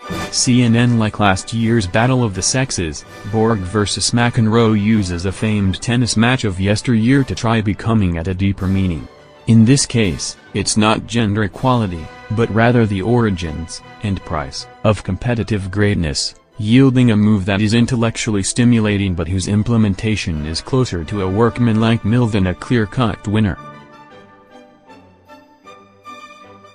CNN like last year's Battle of the Sexes, Borg vs McEnroe uses a famed tennis match of yesteryear to try becoming at a deeper meaning. In this case, it's not gender equality, but rather the origins, and price, of competitive greatness, yielding a move that is intellectually stimulating but whose implementation is closer to a workmanlike mill than a clear-cut winner.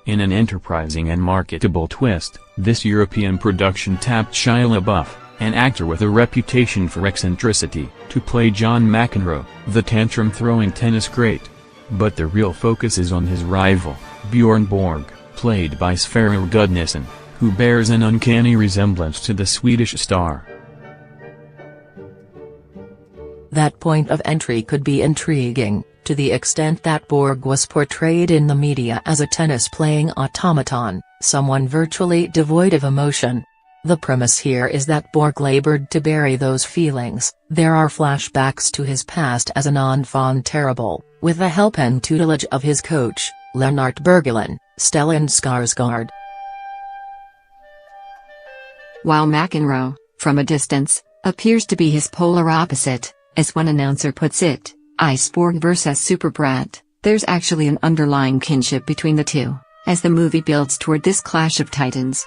In an enterprising and marketable twist, this European production tapped Shia LaBeouf, an actor with a reputation for eccentricity, to play John McEnroe, the tantrum-throwing tennis great. But the real focus is on his rival, Bjorn Borg, played by Sverrir Gudnason, who bears an uncanny resemblance to the Swedish star. That point of entry could be intriguing, to the extent that Borg was portrayed in the media as a tennis-playing automaton, someone virtually devoid of emotion. The premise here is that Borg labored to bury those feelings. There are flashbacks to his past as an enfant terrible, with the help and tutelage of his coach, Lennart Bergelin, Stellan Skarsgård. While McEnroe, from a distance, appears to be his polar opposite, as one announcer puts it, Borg vs Superbrat, there's actually an underlying kinship between the two, as the movie builds toward this clash of titans.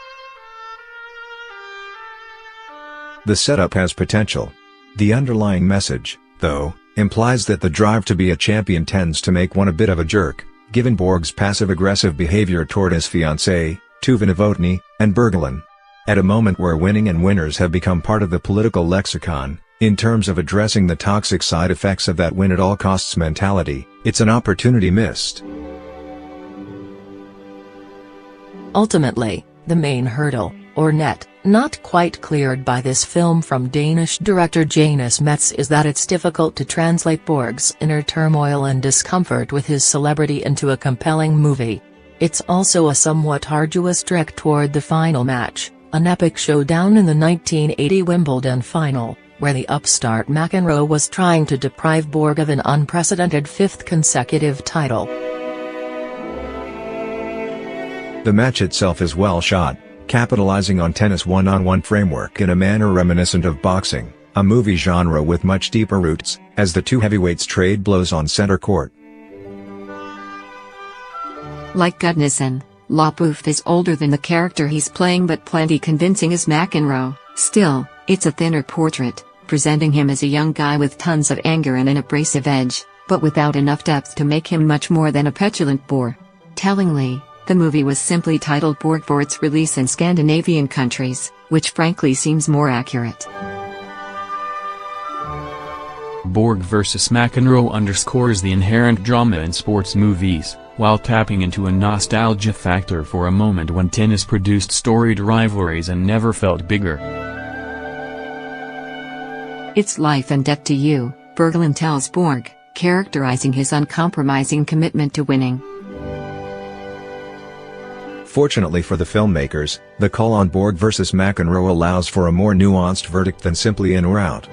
The setup has potential. The underlying message, though, implies that the drive to be a champion tends to make one a bit of a jerk, given Borg's passive-aggressive behavior toward his fiancée, Tuva Novotny, and Bergelin. At a moment where winning and winners have become part of the political lexicon, in terms of addressing the toxic side effects of that win-at-all-costs mentality, it's an opportunity missed. Ultimately, the main hurdle, or net, not quite cleared by this film from Danish director Janus Metz is that it's difficult to translate Borg's inner turmoil and discomfort with his celebrity into a compelling movie. It's also a somewhat arduous trek toward the final match, an epic showdown in the 1980 Wimbledon final, where the upstart McEnroe was trying to deprive Borg of an unprecedented fifth consecutive title. The match itself is well shot, capitalizing on tennis one-on-one framework in a manner reminiscent of boxing, a movie genre with much deeper roots, as the two heavyweights trade blows on center court. Like Gudnason, LaBeouf is older than the character he's playing but plenty convincing as McEnroe. Still, it's a thinner portrait, presenting him as a young guy with tons of anger and an abrasive edge, but without enough depth to make him much more than a petulant bore. Tellingly, the movie was simply titled Borg for its release in Scandinavian countries, which frankly seems more accurate. Borg vs McEnroe underscores the inherent drama in sports movies, while tapping into a nostalgia factor for a moment when tennis produced storied rivalries and never felt bigger. It's life and death to you, Bergelin tells Borg, characterizing his uncompromising commitment to winning. Fortunately for the filmmakers, the call on Borg vs McEnroe allows for a more nuanced verdict than simply in or out.